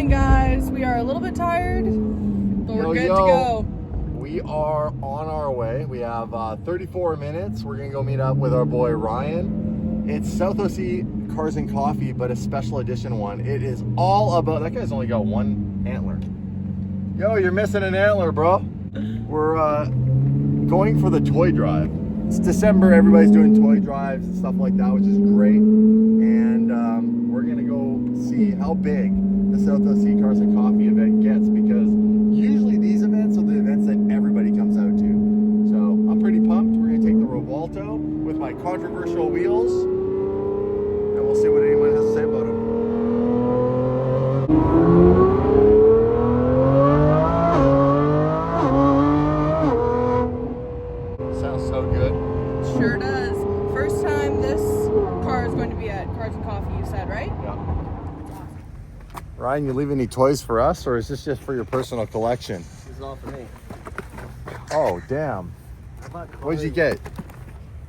morning, guys. We are a little bit tired, but we're good to go. We are on our way. We have 34 minutes. We're gonna go meet up with our boy Ryan. It's South OC Cars and Coffee, but a special edition one. It is all about, that guy's only got one antler. Yo, you're missing an antler, bro. We're going for the toy drive. It's December, everybody's doing toy drives and stuff like that, which is great. And we're gonna go see how big the South OC Cars and Coffee event gets, because usually these events are the events that everybody comes out to. So I'm pretty pumped. We're gonna take the Revolto with my controversial wheels, and we'll see what anyone has to say about it. Sounds so good. Sure does. First time this car is going to be at Cars and Coffee, you said, right? Yeah. Ryan, you leave any toys for us, or is this just for your personal collection? This is all for me. Oh, damn. What did you get?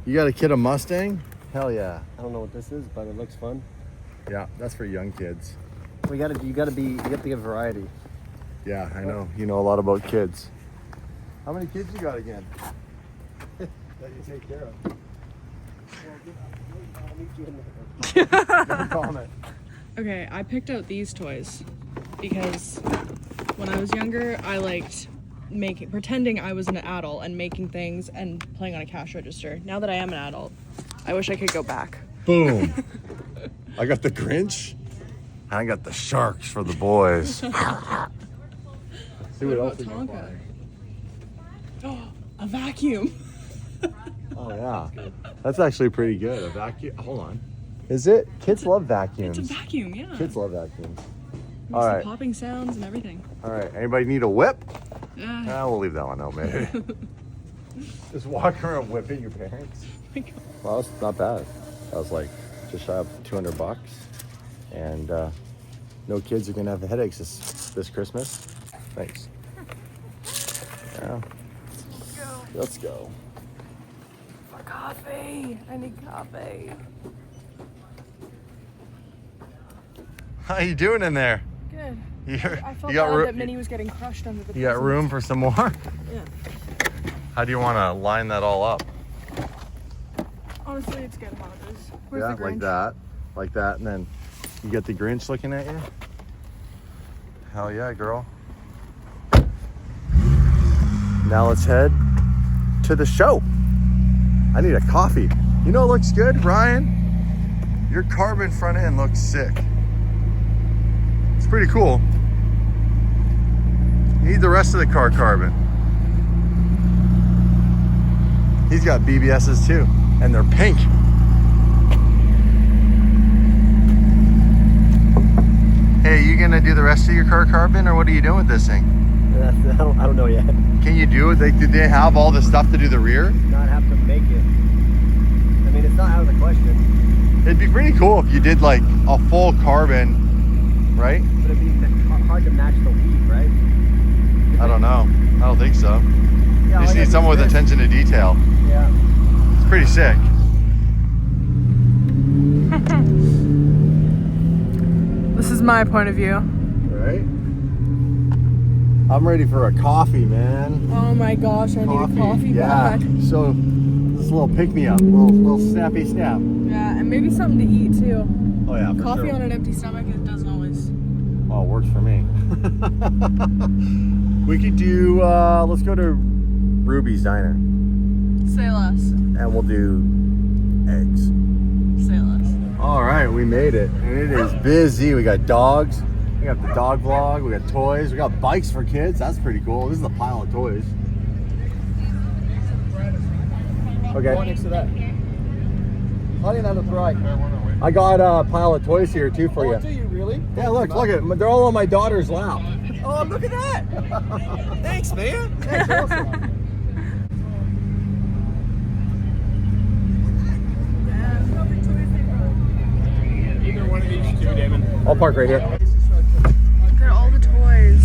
You got a kid a Mustang? Hell yeah. I don't know what this is, but it looks fun. Yeah, that's for young kids. You gotta get variety. Yeah, I know. You know a lot about kids. How many kids you got again? That you take care of. No comment. Okay, I picked out these toys because when I was younger, I liked pretending I was an adult and making things and playing on a cash register. Now that I am an adult, I wish I could go back. Boom. I got the Grinch. And I got the sharks for the boys. See what else we can find. Oh, a vacuum. Oh yeah, that's actually pretty good. A vacuum. Hold on. Is it? Kids love vacuums. It's a vacuum, yeah. Kids love vacuums. Makes All right. popping sounds and everything. All right. Anybody need a whip? Yeah. We'll leave that one out, maybe. Just walk around whipping your parents. Well, that's not bad. That was like just shy of $200, and no kids are gonna have headaches this Christmas. Thanks. Yeah. Let's go. For coffee. I need coffee. How you doing in there? Good. I felt bad that Minnie was getting crushed under the You got room for some more? Yeah. How do you want to line that all up? Honestly, it's good how it is. Where's Yeah, the like Grinch? that, and then you get the Grinch looking at you. Hell yeah, girl. Now let's head to the show. I need a coffee. You know what looks good, Ryan? Your carbon front end looks sick. It's pretty cool. You need the rest of the car carbon. He's got BBSs too, and they're pink. Hey, you gonna do the rest of your car carbon, or what are you doing with this thing? I don't know yet. Can you do it? Did they have all the stuff to do the rear? Not have to make it. I mean, it's not out of the question. It'd be pretty cool if you did like a full carbon, right? But it'd be hard to match the weave, right? I don't know. I don't think so. Yeah, You just need someone with attention to detail. Yeah. It's pretty sick. This is my point of view. Right? I'm ready for a coffee, man. Oh my gosh, I need a coffee Yeah. back. So this little pick-me-up, little snappy snap. Yeah, and maybe something to eat too. Oh yeah, for Coffee sure. on an empty stomach, it doesn't always. Oh, it works for me. We could do, let's go to Ruby's Diner, Say less. and we'll do eggs. Say less. All right, we made it, and it is busy. We got dogs, we got the dog vlog, we got toys, we got bikes for kids. That's pretty cool. This is a pile of toys. Okay. Next to that. Honey, on the right. I got a pile of toys here too for you. Do you really? Yeah, look at it. They're all on my daughter's lap. Oh, look at that. Thanks, man. That's awesome. Either one of these two, Damon. I'll park right here. Look at all the toys.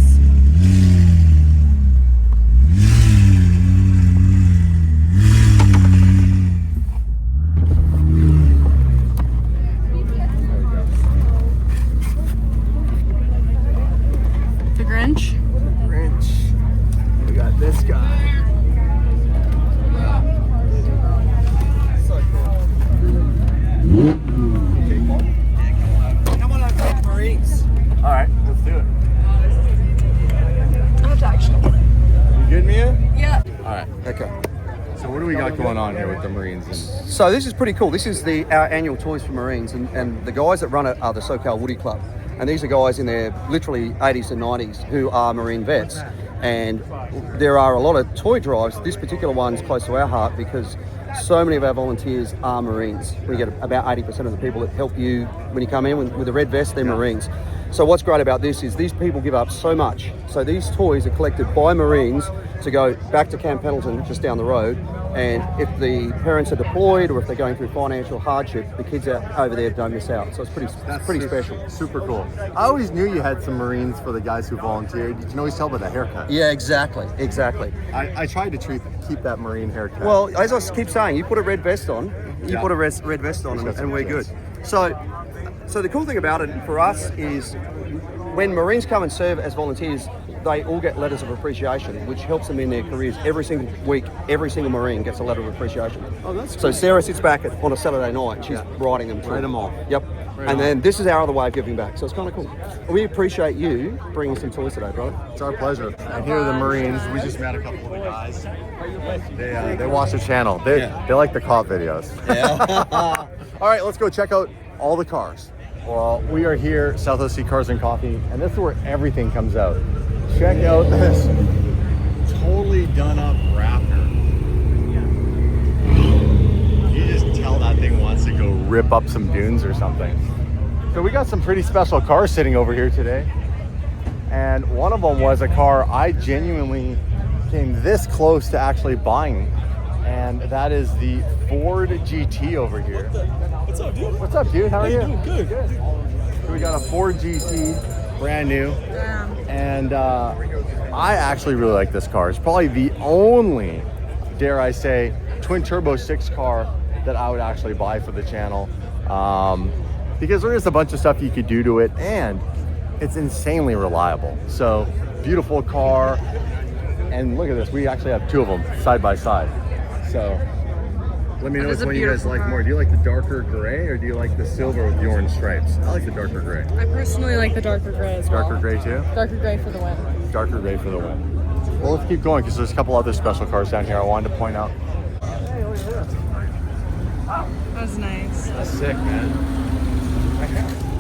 do it. I have to actually get it. You good, Mia? Yeah. All right. Okay. So what do we got going on here with the Marines? So this is pretty cool. This is our annual Toys for Marines, and the guys that run it are the SoCal Woody Club. And these are guys in their literally 80s and 90s who are Marine vets. And there are a lot of toy drives. This particular one's close to our heart because so many of our volunteers are Marines. We get about 80% of the people that help you when you come in with a red vest, they're Marines. So what's great about this is these people give up so much. So these toys are collected by Marines to go back to Camp Pendleton just down the road. And if the parents are deployed or if they're going through financial hardship, the kids out over there don't miss out. So it's pretty special. Super cool. I always knew you had some Marines for the guys who volunteered. You can always tell by the haircut. Yeah, exactly. I tried to keep that Marine haircut. Well, as I keep saying, you put a red vest on, put a red vest on, and we're good. So the cool thing about it for us is when Marines come and serve as volunteers, they all get letters of appreciation, which helps them in their careers. Every single week, every single Marine gets a letter of appreciation. Oh, that's cool. So Sarah sits back on a Saturday night and she's writing them. Write them all. Yep. And then this is our other way of giving back. So it's kind of cool. We appreciate you bringing some toys today, brother. It's our pleasure. And here are the Marines. We just met a couple of the guys. They watch the channel. They like the cop videos. Yeah. All right, let's go check out all the cars. Well, we are here, South OC Cars and Coffee, and this is where everything comes out. Check out this totally done up Raptor. You just tell that thing wants to go rip up some dunes or something. So we got some pretty special cars sitting over here today. And one of them was a car I genuinely came this close to actually buying. And that is the Ford GT over here. What's up, dude? What's up, dude? How are you? Good. So we got a Ford GT, brand new. Damn. And I actually really like this car. It's probably the only, dare I say, twin turbo 6 car that I would actually buy for the channel. Because there is a bunch of stuff you could do to it, and it's insanely reliable. So beautiful car. And look at this, we actually have two of them side by side. So let me know which one you guys like more. Do you like the darker gray or do you like the silver with the orange stripes? I like the darker gray. I personally like the darker gray as well. Darker gray too? Darker gray for the win. Darker gray for the win. Well, let's keep going because there's a couple other special cars down here I wanted to point out. Hey, look at this. That was nice. That's sick, man.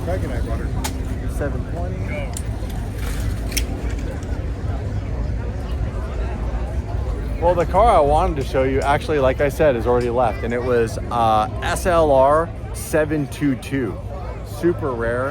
Craig and I brought her 720. Well, the car I wanted to show you, actually, like I said, is already left, and it was SLR 722. Super rare.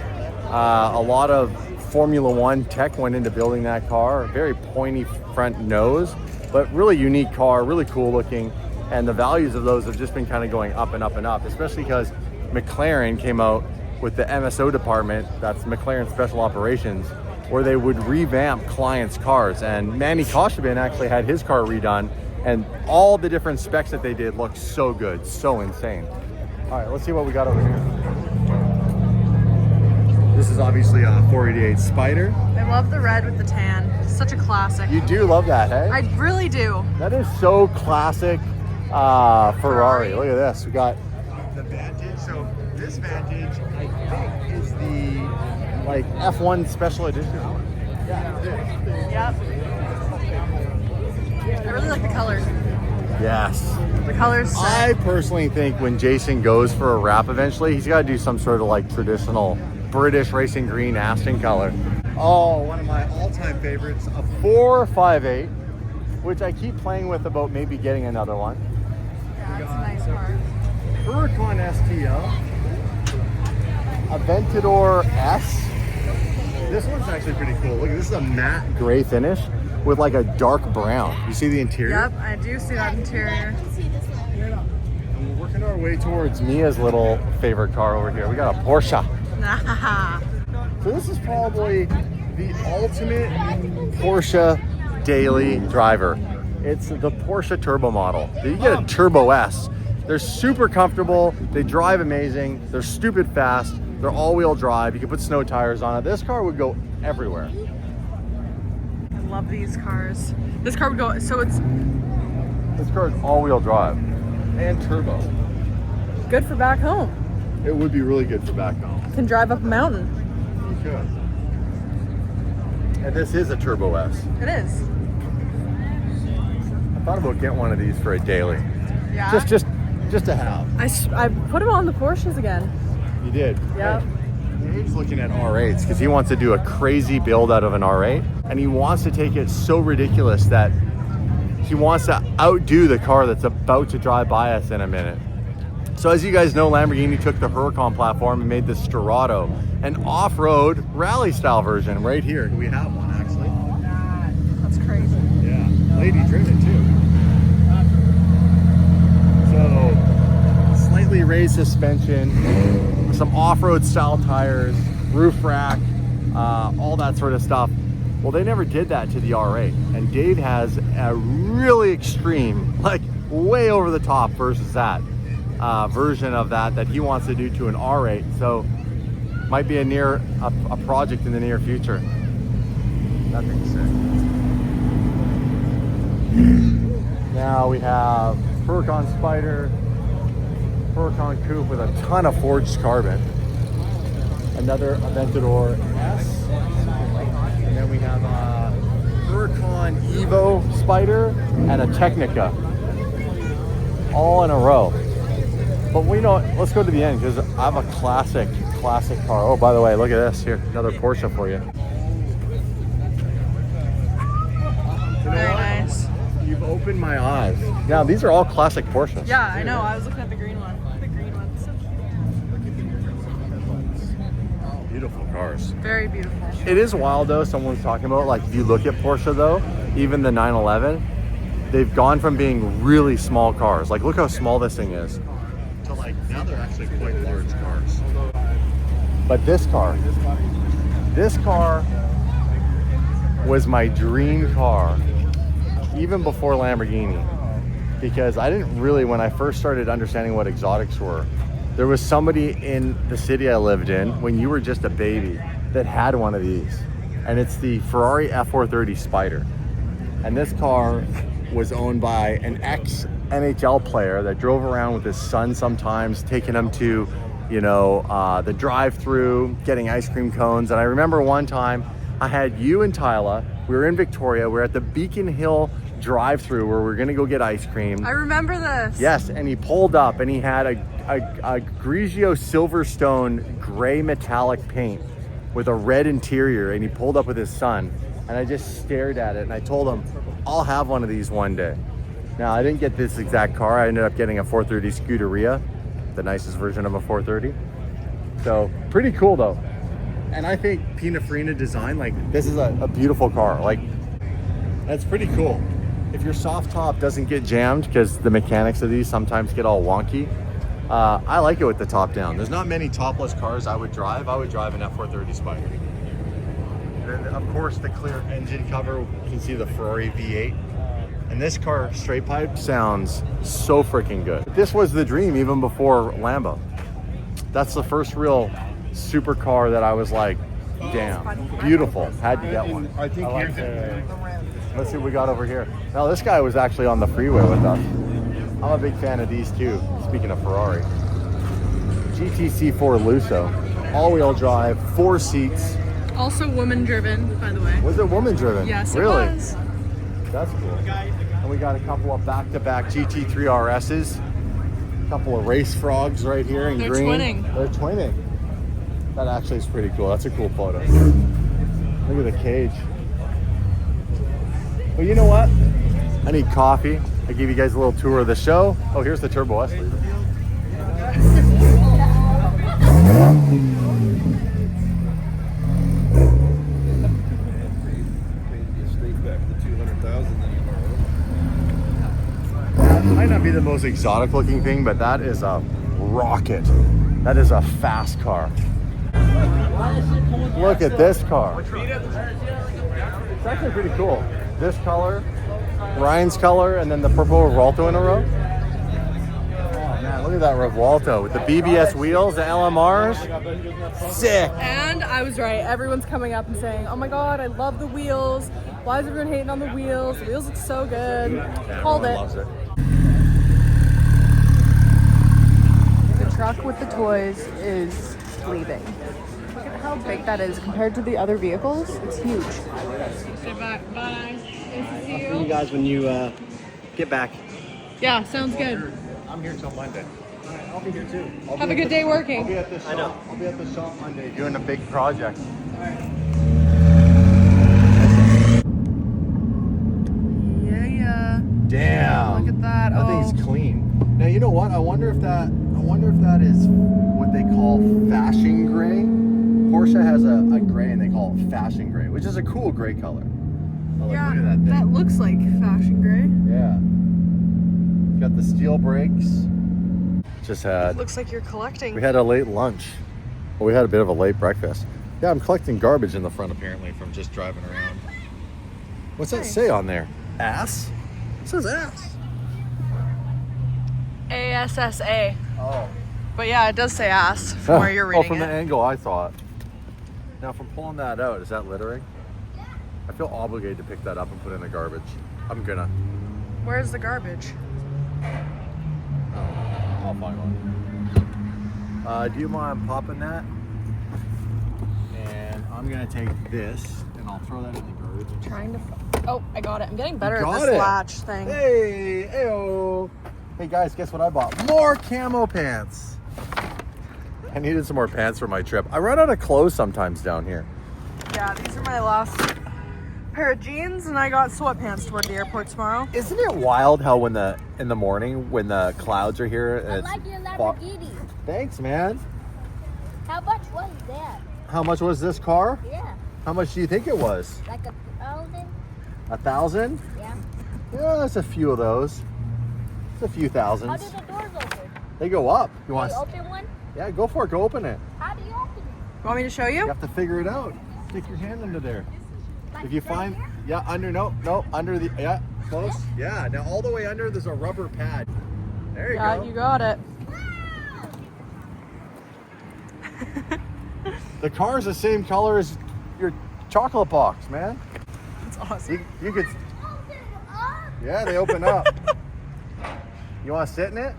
A lot of Formula One tech went into building that car. Very pointy front nose, but really unique car, really cool looking. And the values of those have just been kind of going up and up and up, especially because McLaren came out with the MSO department, that's McLaren Special Operations, where they would revamp clients' cars. And Manny Koshebin actually had his car redone, and all the different specs that they did looked so good, so insane. All right, let's see what we got over here. This is obviously a 488 Spider. I love the red with the tan. Such a classic. You do love that, hey? I really do. That is so classic Ferrari. Look at this. We got the Vantage. So this Vantage, I think, is the like F1 special edition. Yep. I really like the colors. Yes. The colors. I personally think when Jason goes for a wrap eventually, he's got to do some sort of like traditional British racing green Aston color. Oh, one of my all-time favorites, a 458, which I keep playing with about maybe getting another one. Yeah, it's a nice car. Huracan STL, a Aventador S. This one's actually pretty cool. Look, this is a matte gray finish with like a dark brown. You see the interior? Yep, I do see that interior. And we're working our way towards Mia's little favorite car over here. We got a Porsche. So this is probably the ultimate Porsche daily driver. It's the Porsche Turbo model. You get a Turbo S. They're super comfortable. They drive amazing. They're stupid fast. They're all-wheel drive. You can put snow tires on it. This car would go everywhere. I love these cars. This car would go, so it's This car is all-wheel drive and turbo. good for back home. It would be really good for back home. Can drive up a mountain. You could. And this is a Turbo S. It is. I thought about getting one of these for a daily. Yeah. Just to have. I put him on the Porsches again. You did? Yep. Dave's looking at R8s because he wants to do a crazy build out of an R8. And he wants to take it so ridiculous that he wants to outdo the car that's about to drive by us in a minute. So as you guys know, Lamborghini took the Huracan platform and made the Storado, an off-road rally style version right here. We have one actually. That's crazy. Yeah, lady driven too. So slightly raised suspension, some off-road style tires, roof rack, all that sort of stuff. Well, they never did that to the R8, and Dave has a really extreme, like way over the top versus that version of that he wants to do to an R8. So might be a project in the near future. Nothing sick. Now we have Huracan Spider, Huracan Coupe with a ton of forged carbon, another Aventador S, and then we have a Huracan Evo Spider and a Technica, all in a row. But let's go to the end because I have a classic car. Oh, by the way, look at this here, another Porsche for you. Very nice. You've opened my eyes. Now, these are all classic Porsches. Yeah, I know. I was looking at the green one. The green one's so cute. Beautiful cars. Very beautiful. It is wild though, someone's talking about, like, if you look at Porsche though, even the 911, they've gone from being really small cars. Like, look how small this thing is. To like, now they're actually quite large cars. But this car was my dream car, even before Lamborghini, because I didn't really, when I first started understanding what exotics were, there was somebody in the city I lived in when you were just a baby that had one of these, and it's the Ferrari F430 Spider. And this car was owned by an ex-NHL player that drove around with his son sometimes, taking him to, the drive-through, getting ice cream cones. And I remember one time I had you and Tyla, we were in Victoria, we were at the Beacon Hill drive-through where we were gonna go get ice cream. I remember this. Yes, and he pulled up and he had a Grigio Silverstone gray metallic paint with a red interior, and he pulled up with his son, and I just stared at it and I told him, I'll have one of these one day. Now, I didn't get this exact car. I ended up getting a 430 Scuderia, the nicest version of a 430. So pretty cool though. And I think Pininfarina design, like, this is a beautiful car. Like, that's pretty cool. If your soft top doesn't get jammed, because the mechanics of these sometimes get all wonky, I like it with the top down. There's not many topless cars I would drive. I would drive an F430 Spider. And of course, the clear engine cover, you can see the Ferrari V8. And this car, straight pipe, sounds so freaking good. This was the dream even before Lambo. That's the first real supercar that I was like, damn, beautiful, had to get one. I think like let's see what we got over here. Now, this guy was actually on the freeway with us. I'm a big fan of these too, speaking of Ferrari. GTC4 Lusso, all-wheel drive, 4 seats. Also woman-driven, by the way. Was it woman-driven? Yes, really? It was. That's cool. And we got a couple of back-to-back GT3 RSs. A couple of race frogs right here in They're green. twinning. They're twinning. That actually is pretty cool. That's a cool photo. Look at the cage. Well, you know what? I need coffee. I gave you guys a little tour of the show. Oh, here's the Turbo S. Might not be the most exotic looking thing, but that is a rocket. That is a fast car. Look at this car. It's actually pretty cool. This color, Ryan's color, and then the purple Revuelto in a row. Oh man, look at that Revuelto with the BBS wheels, the LMRs. Sick. And I was right. Everyone's coming up and saying, oh my God, I love the wheels. Why is everyone hating on the wheels? The wheels look so good. Yeah, Called it. loves it. The truck with the toys is leaving. Look at how big that is compared to the other vehicles. It's huge. Say bye. Bye. Nice to see See you guys when you get back. Yeah, sounds good. I'm here till Monday. I'll be here too. Have a good day working. I'll be at the shop. I know. I'll be at the shop Monday doing a big project. Yeah. Damn. Look at that. That Oh. thing's clean. Now you know what? I wonder if that is what they call fashion gray. Porsche has a gray and they call it fashion gray, which is a cool gray color. Oh, look, Yeah, look at that thing. that looks like fashion gray. Yeah. Got the steel brakes. Just had. Looks like you're collecting. We had a late lunch. Well, we had a bit of a late breakfast. Yeah, I'm collecting garbage in the front apparently from just driving around. What's that Nice. say on there? Ass? It says ass. ASSA. Oh. But yeah, it does say ass from where you're reading Oh, from it. the angle I saw it. Now, from pulling that out, is that littering? I feel obligated to pick that up and put in the garbage. I'm gonna. Where's the garbage? I'll find one. Do you mind popping that? And I'm gonna take this and I'll throw that in the garbage. Trying to. Oh, I got it. I'm getting better at Got this it. latch thing. Hey, ayo. Hey guys, guess what I bought? More camo pants. I needed some more pants for my trip. I run out of clothes sometimes down here. Yeah, these are my last pair of jeans, and I got sweatpants toward the airport tomorrow. Isn't it wild how in the morning when the clouds are here and I it's like your Lamborghini. Thanks, man. How much was that? How much was this car? Yeah, How much do you think it was? like 1,000. 1,000? Yeah. Yeah, that's a few of those. It's a few How thousands. do the doors open? They go up. You Do want? you open one? Yeah, go for it. Go open it. How do you open it? Want me to show You you? have to figure it out. Stick your hand under there. Like If you right find, here? yeah, under, no, under the, yeah, close. Yeah, now all the way under, there's a rubber pad. There you Yeah, go. you got it. The car's the same color as your chocolate box, man. That's awesome. You could, Open it up. yeah, they open up. You want to sit in it?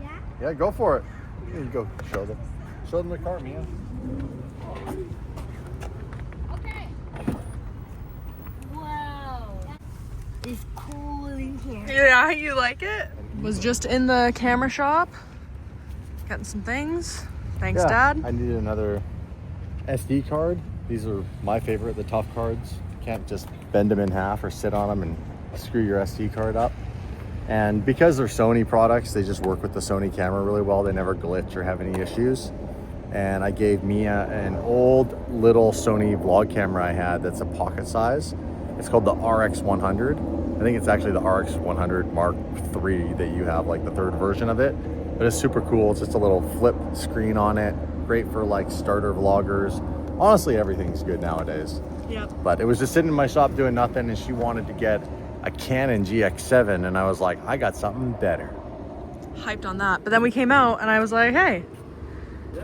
Yeah. Yeah, go for it. Here you go. Show them the car, Mia. Okay. Wow. It's cool in here. Yeah, you like it? Was just in the camera shop, getting some things. Thanks, Yeah, Dad. I needed another SD card. These are my favorite, the tough cards. You can't just bend them in half or sit on them and screw your SD card up. And because they're Sony products, they just work with the Sony camera really well. They never glitch or have any issues. And I gave Mia an old little Sony vlog camera I had that's a pocket size. It's called the RX100. I think it's actually the RX100 Mark III that you have, like the third version of it. But it's super cool. It's just a little flip screen on it. Great for like starter vloggers. Honestly, everything's good nowadays. Yep. But it was just sitting in my shop doing nothing, and she wanted to get a Canon GX7, and I was like, I got something better. Hyped on that. But then we came out, and I was like, hey,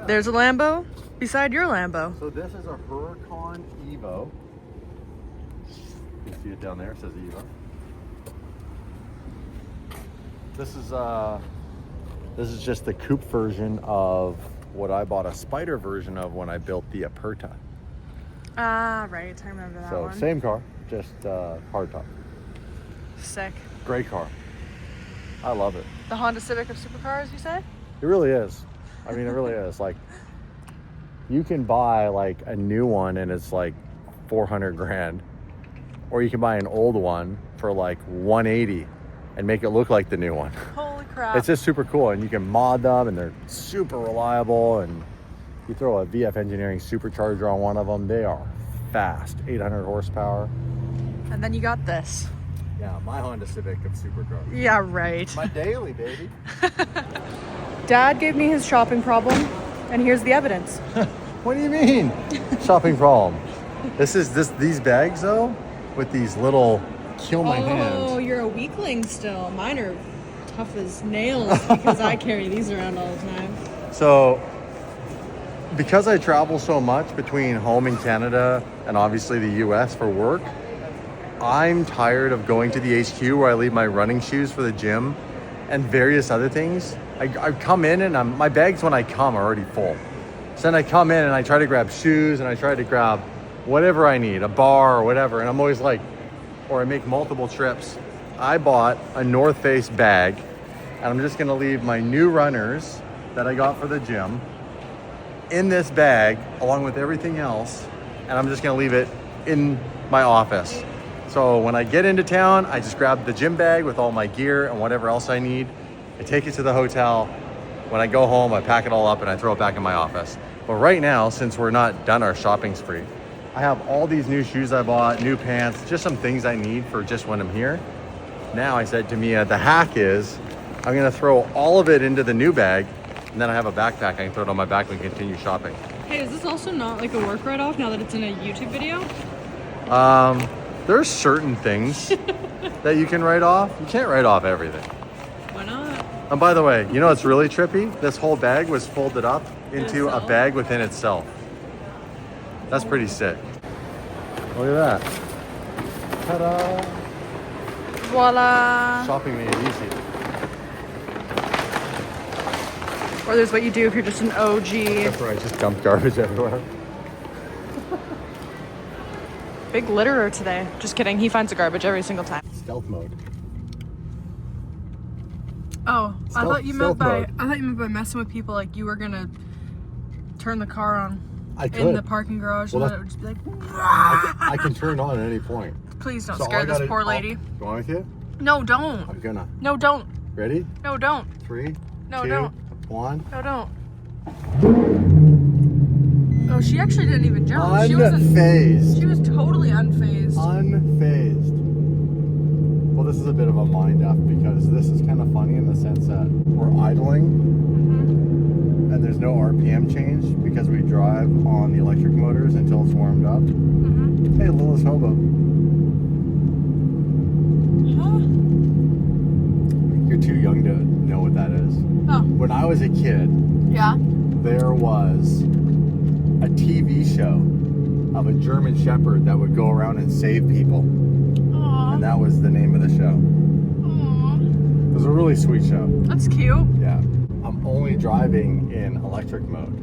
there's a Lambo beside your Lambo. So this is a Huracan Evo. You can see it down there. It says Evo. This is just the coupe version of what I bought a Spider version of when I built the Aperta. Ah, right. I remember that So one. same car, just hardtop. Sick. Great car. I love it. The Honda Civic of supercars, you say? It really is. I mean, it really is. Like, you can buy like a new one and it's like 400 grand, or you can buy an old one for like 180 and make it look like the new one. Holy crap. It's just super cool, and you can mod them, and they're super reliable. And you throw a VF Engineering supercharger on one of them, they are fast, 800 horsepower. And then you got this. Yeah, my Honda Civic of supercars. Yeah, right. My daily, baby. Dad gave me his shopping problem, and here's the evidence. What do you mean? Shopping problem. These bags though, with these little kill my Oh, hands. you're a weakling still. Mine are tough as nails because I carry these around all the time. So, because I travel so much between home in Canada and obviously the US for work, I'm tired of going to the HQ where I leave my running shoes for the gym and various other things. I come in and my bags when I come are already full. So then I come in and I try to grab shoes and I try to grab whatever I need, a bar or whatever. And I'm always like, or I make multiple trips. I bought a North Face bag and I'm just gonna leave my new runners that I got for the gym in this bag along with everything else. And I'm just gonna leave it in my office. So when I get into town, I just grab the gym bag with all my gear and whatever else I need. I take it to the hotel. When I go home, I pack it all up and I throw it back in my office. But right now, since we're not done our shopping spree, I have all these new shoes I bought, new pants, just some things I need for just when I'm here. Now I said to Mia, the hack is I'm gonna throw all of it into the new bag and then I have a backpack. I can throw it on my back and continue shopping. Hey, is this also not like a work write-off now that it's in a YouTube video? There's certain things that you can write off. You can't write off everything. Why not? And by the way, you know what's really trippy? This whole bag was folded up into a itself? bag within itself. That's pretty sick. Look at that. Ta-da! Voila! Shopping made it easy. Or there's what you do if you're just an OG. That's where I just dumped garbage everywhere. Big litterer today. Just kidding, he finds the garbage every single time. Stealth mode. Oh, I thought you meant Stealth by mode. messing with people like you were gonna turn the car on I in could. the parking garage Well, and then it would just be like, I can turn it on at any point. please don't So all scare I this gotta- poor lady. You want me to? No, don't. I'm gonna. No, don't. Ready? No, don't. 3, No, 2, don't. 1. No, don't. Oh, she actually didn't even jump. She Unfazed. was totally unfazed. Unfazed. Well, this is a bit of a mind F because this is kind of funny in the sense that we're idling and there's no RPM change because we drive on the electric motors until it's warmed up. Hey, Lila's Hobo. You're too young to know what that is. Oh, When I was a kid, yeah. there was a TV show of a German Shepherd that would go around and save people. Aw. And that was the name of the show. Aw. It was a really sweet show. That's cute. Yeah. I'm only driving in electric mode.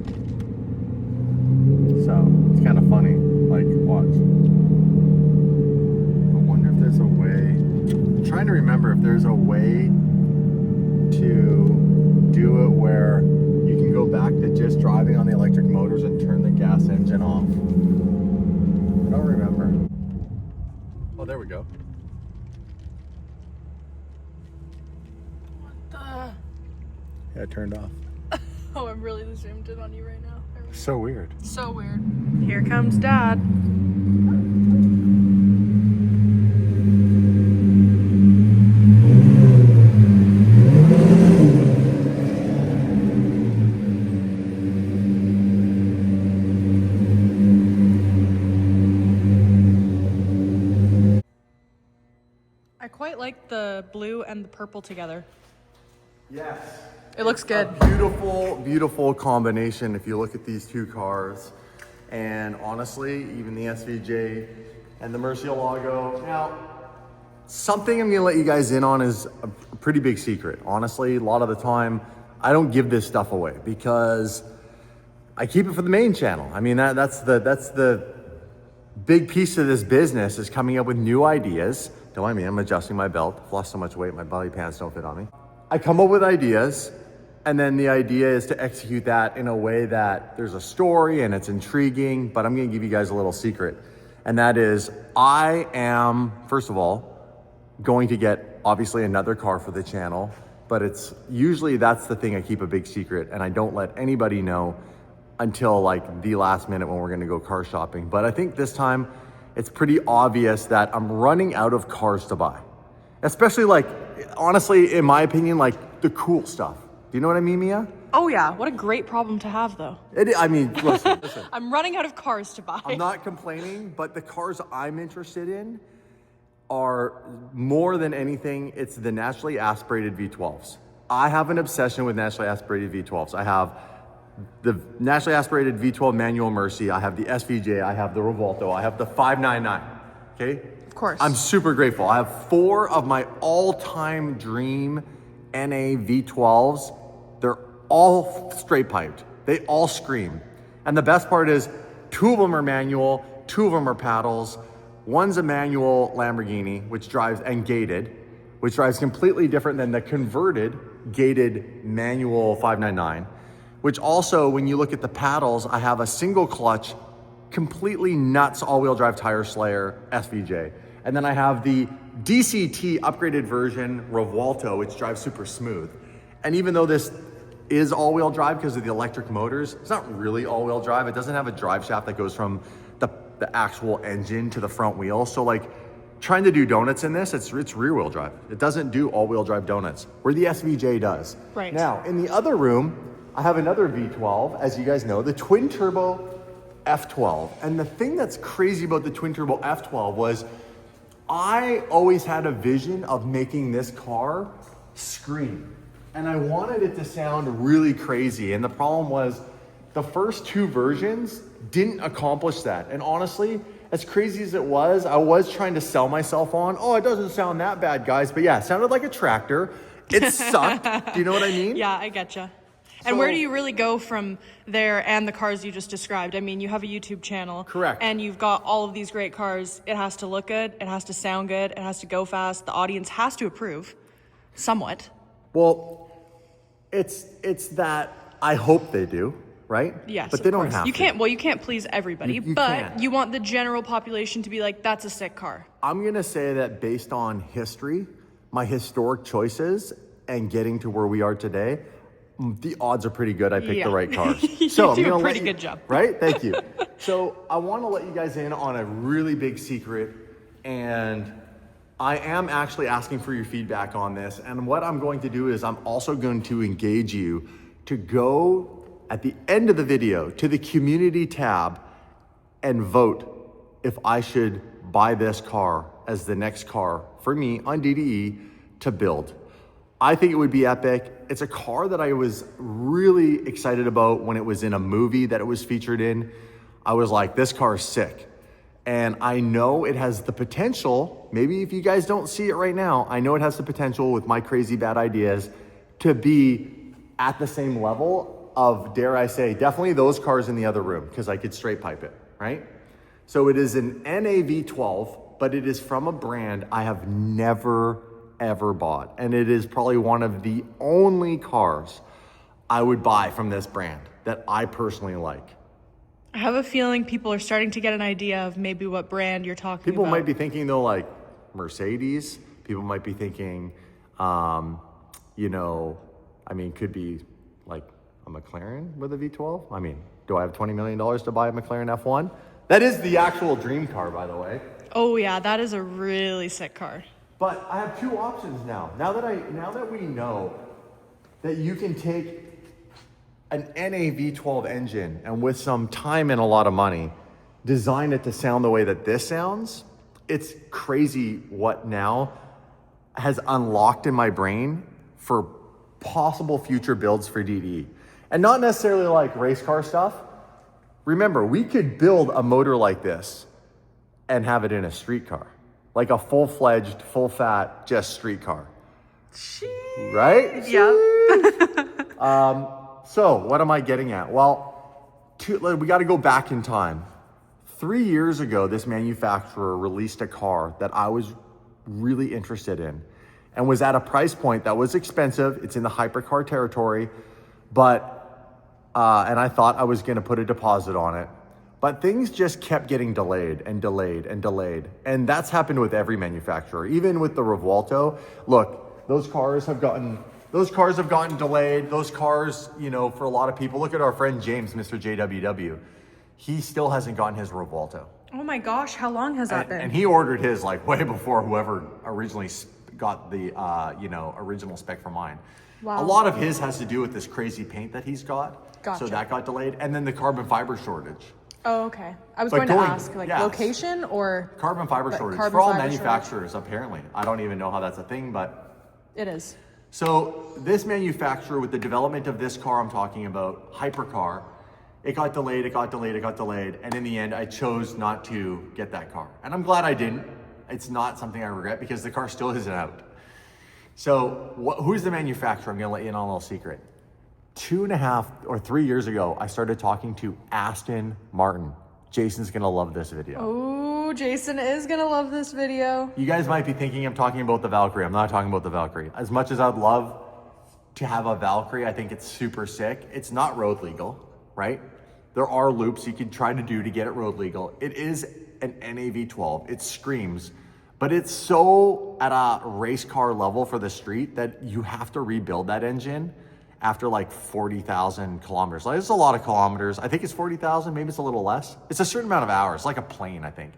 So it's kind of funny. Like, watch. I wonder if there's a way. I'm trying to remember if there's a way to do it where you can go back to just driving on the electric motors and turn the gas engine off. I don't remember. Oh, there we go. Yeah, it turned off. Oh, I'm really zoomed in on you right now. So weird. So weird. Here comes Dad. I quite like the blue and the purple together. Yes. It looks good. A beautiful, beautiful combination if you look at these two cars. And honestly, even the SVJ and the Murcielago. Now, something I'm gonna let you guys in on is a pretty big secret. Honestly, a lot of the time, I don't give this stuff away because I keep it for the main channel. I mean, that's the big piece of this business is coming up with new ideas. Don't mind me, I'm adjusting my belt. I've lost so much weight, my belly pants don't fit on me. I come up with ideas, and then the idea is to execute that in a way that there's a story and it's intriguing, but I'm gonna give you guys a little secret. And that is, I am, first of all, going to get obviously another car for the channel, but it's usually that's the thing I keep a big secret and I don't let anybody know until like the last minute when we're gonna go car shopping. But I think this time it's pretty obvious that I'm running out of cars to buy. Especially like, honestly, in my opinion, like the cool stuff. Do you know what I mean, Mia? Oh yeah, what a great problem to have though. I mean, listen. I'm running out of cars to buy. I'm not complaining, but the cars I'm interested in are more than anything, it's the naturally aspirated V12s. I have an obsession with naturally aspirated V12s. I have the naturally aspirated V12 manual Mercy, I have the SVJ, I have the Revolto, I have the 599, okay? Of course. I'm super grateful. I have 4 of my all-time dream NA V12s. They're all straight piped. They all scream. And the best part is 2 of them are manual, 2 of them are paddles. One's a manual Lamborghini, which drives, and gated, which drives completely different than the converted gated manual 599, which also, when you look at the paddles, I have a single clutch, completely nuts all-wheel drive tire slayer SVJ. And then I have the DCT upgraded version Revuelto, which drives super smooth. And even though this is all-wheel drive because of the electric motors, it's not really all-wheel drive. It doesn't have a drive shaft that goes from the actual engine to the front wheel. So like trying to do donuts in this, it's rear-wheel drive. It doesn't do all-wheel drive donuts, where the SVJ does. Right. Now, in the other room, I have another V12, as you guys know, the twin-turbo F12. And the thing that's crazy about the twin-turbo F12 was I always had a vision of making this car scream. And I wanted it to sound really crazy. And the problem was the first 2 versions didn't accomplish that. And honestly, as crazy as it was, I was trying to sell myself on, oh, it doesn't sound that bad, guys. But yeah, it sounded like a tractor. It sucked. Do you know what I mean? Yeah, I getcha. And where do you really go from there and the cars you just described? I mean, you have a YouTube channel. Correct. And you've got all of these great cars. It has to look good. It has to sound good. It has to go fast. The audience has to approve, somewhat. Well, it's that I hope they do, right? Yes, but they of don't course. have You to. can't. Well, you can't please everybody, You but can't. you want the general population to be like, "That's a sick car." I'm gonna say that based on history, my historic choices, and getting to where we are today, the odds are pretty good I picked Yeah. the right cars. You So do I'm gonna a pretty let you, good job. Right? Thank you. So I want to let you guys in on a really big secret, and I am actually asking for your feedback on this. And what I'm going to do is I'm also going to engage you to go at the end of the video to the community tab and vote if I should buy this car as the next car for me on DDE to build. I think it would be epic. It's a car that I was really excited about when it was in a movie that it was featured in. I was like, this car is sick. And I know it has the potential, maybe if you guys don't see it right now, I know it has the potential with my crazy bad ideas to be at the same level of, dare I say, definitely those cars in the other room, because I could straight pipe it, right? So it is an NAV12, but it is from a brand I have never ever bought. And it is probably one of the only cars I would buy from this brand that I personally like. I have a feeling people are starting to get an idea of maybe what brand you're talking People about. might be thinking though, like Mercedes. People might be thinking, could be like a McLaren with a V12. I mean, do I have $20 million to buy a McLaren F1? That is the actual dream car, by the way. Oh yeah, that is a really sick car. But I have 2 options now. Now that we know that you can take an NAV12 engine and with some time and a lot of money, design it to sound the way that this sounds, it's crazy what now has unlocked in my brain for possible future builds for DDE. And not necessarily like race car stuff. Remember, we could build a motor like this and have it in a street car. Like a full-fledged, full-fat, just street car. Right? Yeah. So what am I getting at? Well, we got to go back in time. 3 years ago, this manufacturer released a car that I was really interested in and was at a price point that was expensive. It's in the hypercar territory, and I thought I was going to put a deposit on it. But things just kept getting delayed and delayed and delayed. And that's happened with every manufacturer. Even with the Revuelto, look, those cars have gotten delayed. Those cars, for a lot of people, look at our friend James, Mr. JWW. He still hasn't gotten his Revuelto. Oh my gosh, how long has that been? And he ordered his like way before whoever originally got the, original spec for mine. Wow. A lot of his has to do with this crazy paint that he's got. Gotcha. So that got delayed. And then the carbon fiber shortage. Oh, okay. I was But going to ask, yes. location or? Carbon fiber shortage carbon for all fiber manufacturers, apparently. I don't even know how that's a thing, but. It is. So this manufacturer, with the development of this car I'm talking about, hypercar, it got delayed, and in the end, I chose not to get that car. And I'm glad I didn't. It's not something I regret because the car still isn't out. So who's the manufacturer? I'm gonna let you in on a little secret. 2.5 or 3 years ago, I started talking to Aston Martin. Jason's gonna love this video. Oh, Jason is gonna love this video. You guys might be thinking I'm talking about the Valkyrie. I'm not talking about the Valkyrie. As much as I'd love to have a Valkyrie, I think it's super sick. It's not road legal, right? There are loops you can try to do to get it road legal. It is an NAV12. It screams, but it's so at a race car level for the street that you have to rebuild that engine after like 40,000 kilometers. Like, it's a lot of kilometers. I think it's 40,000, maybe it's a little less. It's a certain amount of hours, like a plane, I think.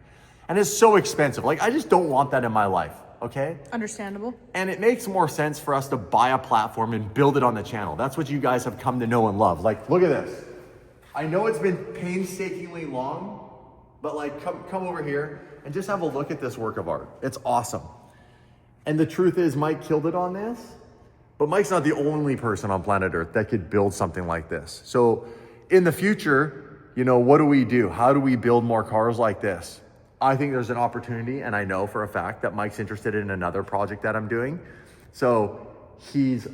And it's so expensive. Like, I just don't want that in my life, okay? Understandable. And it makes more sense for us to buy a platform and build it on the channel. That's what you guys have come to know and love. Like, look at this. I know it's been painstakingly long, but like, come over here and just have a look at this work of art. It's awesome. And the truth is, Mike killed it on this, but Mike's not the only person on planet Earth that could build something like this. So in the future, you know, what do we do? How do we build more cars like this? I think there's an opportunity, and I know for a fact that Mike's interested in another project that I'm doing. So he's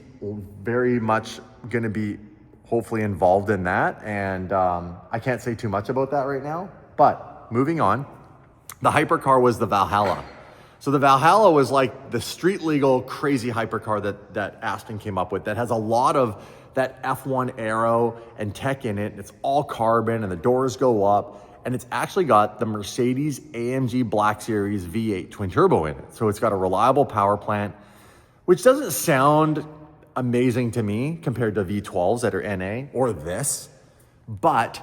very much gonna be hopefully involved in that. And I can't say too much about that right now, but moving on, the hypercar was the Valhalla. So the Valhalla was like the street legal crazy hypercar that Aston came up with that has a lot of that F1 aero and tech in it. It's all carbon and the doors go up. And it's actually got the Mercedes AMG Black Series V8 twin turbo in it. So it's got a reliable power plant, which doesn't sound amazing to me compared to V12s that are NA or this, but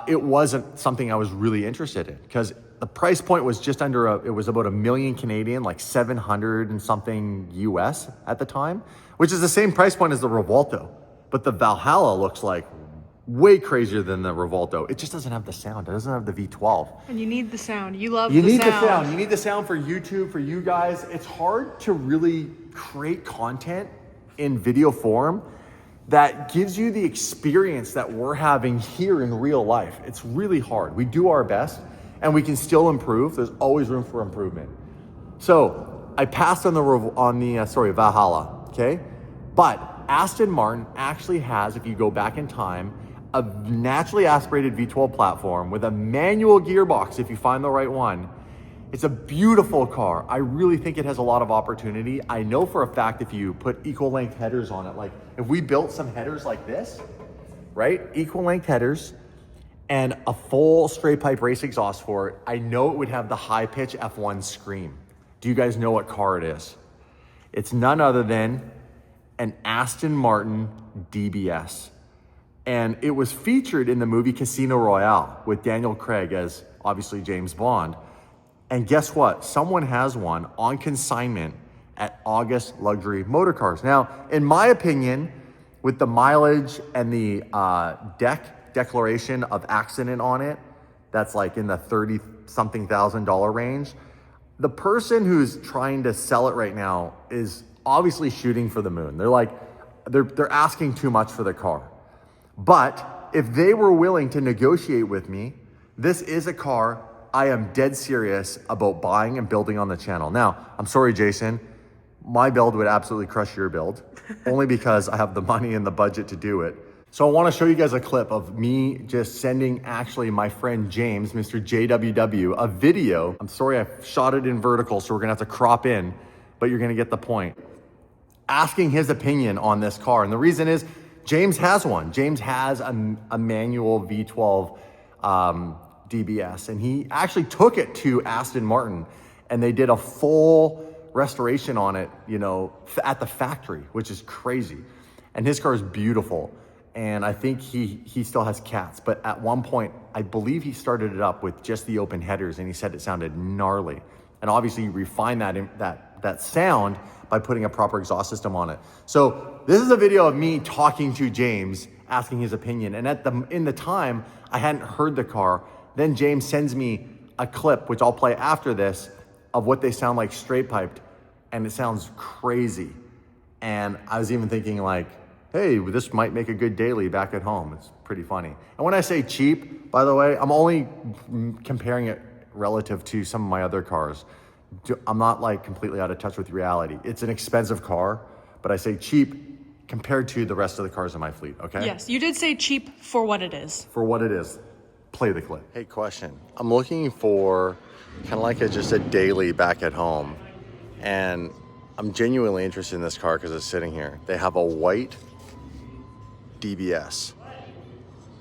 it wasn't something I was really interested in because the price point was just under it was about $1 million Canadian, like 700 and something US at the time, which is the same price point as the Revolto. But the Valhalla looks like way crazier than the Revolto. It just doesn't have the sound. It doesn't have the V12. And you need the sound. You love You the need sound. the sound. You need the sound for YouTube, for you guys. It's hard to really create content in video form that gives you the experience that we're having here in real life. It's really hard. We do our best and we can still improve. There's always room for improvement. So I passed on the Valhalla, okay? But Aston Martin actually has, if you go back in time, a naturally aspirated V12 platform with a manual gearbox if you find the right one. It's a beautiful car. I really think it has a lot of opportunity. I know for a fact if you put equal length headers on it, like if we built some headers like this, right? Equal length headers and a full straight pipe race exhaust for it, I know it would have the high pitch F1 scream. Do you guys know what car it is? It's none other than an Aston Martin DBS. And it was featured in the movie Casino Royale with Daniel Craig as obviously James Bond. And guess what? Someone has one on consignment at August Luxury Motor Cars. Now, in my opinion, with the mileage and the declaration of accident on it, that's like in the $30-something thousand range, the person who's trying to sell it right now is obviously shooting for the moon. They're asking too much for the car. But if they were willing to negotiate with me, this is a car I am dead serious about buying and building on the channel. Now, I'm sorry, Jason, my build would absolutely crush your build, only because I have the money and the budget to do it. So I want to show you guys a clip of me just sending actually my friend James, Mr. JWW, a video. I'm sorry, I shot it in vertical, so we're gonna have to crop in, but you're gonna get the point. Asking his opinion on this car. And the reason is, James has one. James has a manual V12 DBS, and he actually took it to Aston Martin, and they did a full restoration on it, you know, at the factory, which is crazy. And his car is beautiful, and I think he still has cats. But at one point, I believe he started it up with just the open headers, and he said it sounded gnarly. And obviously, you refine that sound by putting a proper exhaust system on it. So this is a video of me talking to James, asking his opinion. And in the time, I hadn't heard the car. Then James sends me a clip, which I'll play after this, of what they sound like straight piped. And it sounds crazy. And I was even thinking like, hey, this might make a good daily back at home. It's pretty funny. And when I say cheap, by the way, I'm only comparing it relative to some of my other cars. I'm not like completely out of touch with reality. It's an expensive car, but I say cheap compared to the rest of the cars in my fleet, okay? Yes, you did say cheap for what it is. For what it is. Play the clip. Hey, question. I'm looking for kind of like just a daily back at home, and I'm genuinely interested in this car because it's sitting here. They have a white DBS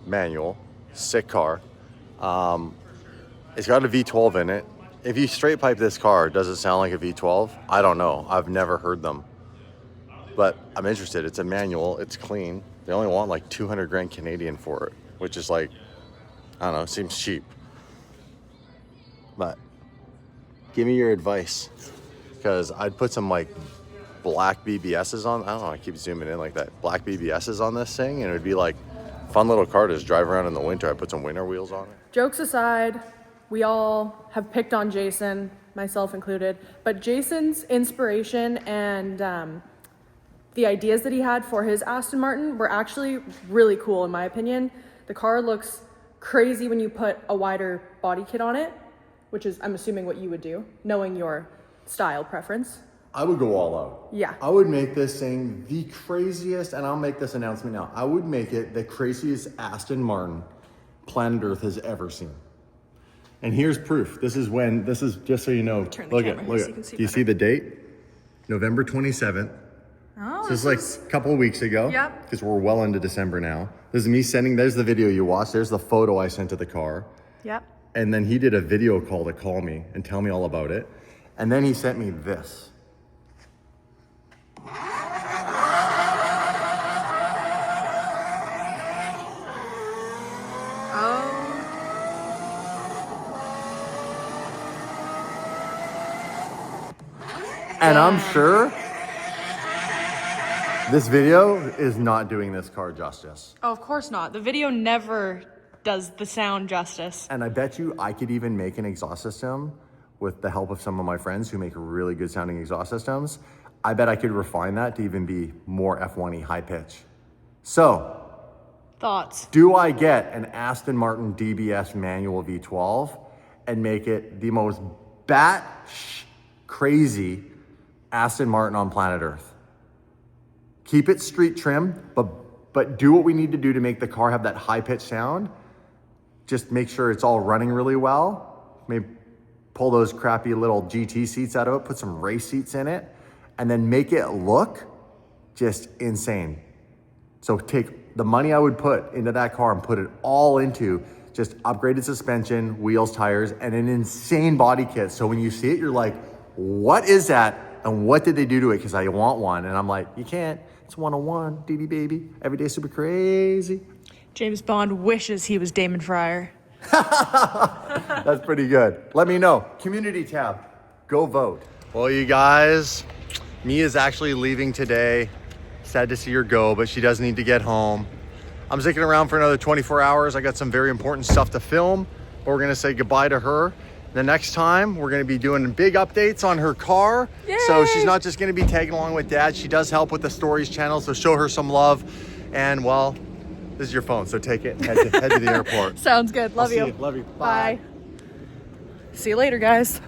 manual, sick car. It's got a V12 in it. If you straight pipe this car, does it sound like a V12? I don't know. I've never heard them. But I'm interested. It's a manual. It's clean. They only want like 200 grand Canadian for it, which is like, I don't know, seems cheap. But give me your advice, because I'd put some like black BBSs on. I don't know, I keep zooming in like that. Black BBSs on this thing, and it would be like fun little car to just drive around in the winter. I put some winter wheels on it. Jokes aside, we all have picked on Jason, myself included, but Jason's inspiration and the ideas that he had for his Aston Martin were actually really cool in my opinion. The car looks crazy when you put a wider body kit on it, which is, I'm assuming, what you would do, knowing your style preference. I would go all out. Yeah. I would make this thing the craziest, and I'll make this announcement now. I would make it the craziest Aston Martin planet Earth has ever seen. And here's proof. This is just so you know. Look at. Do you see the date? November 27th. Oh, this is like a couple of weeks ago. Yep. Because we're well into December now. This is me there's the video you watched. There's the photo I sent to the car. Yep. And then he did a video call to call me and tell me all about it. And then he sent me this. And I'm sure this video is not doing this car justice. Oh, of course not. The video never does the sound justice. And I bet you I could even make an exhaust system with the help of some of my friends who make really good sounding exhaust systems. I bet I could refine that to even be more F1-y high pitch. So, thoughts? Do I get an Aston Martin DBS manual V12 and make it the most crazy Aston Martin on planet Earth? Keep it street trim, but do what we need to do to make the car have that high-pitched sound. Just make sure it's all running really well. Maybe pull those crappy little GT seats out of it, put some race seats in it, and then make it look just insane. So take the money I would put into that car and put it all into just upgraded suspension, wheels, tires, and an insane body kit. So when you see it, you're like, what is that? And what did they do to it? Because I want one. And I'm like, you can't. It's 101, DD baby. Every day super crazy. James Bond wishes he was Damon Fryer. That's pretty good. Let me know. Community tab. Go vote. Well, you guys, Mia's actually leaving today. Sad to see her go, but she does need to get home. I'm sticking around for another 24 hours. I got some very important stuff to film, but we're gonna say goodbye to her. The next time, we're gonna be doing big updates on her car. Yay! So she's not just gonna be tagging along with Dad. She does help with the Stories channel, so show her some love. And well, this is your phone, so take it and head to the airport. Sounds good. Love you. Love you. Bye. See you later, guys.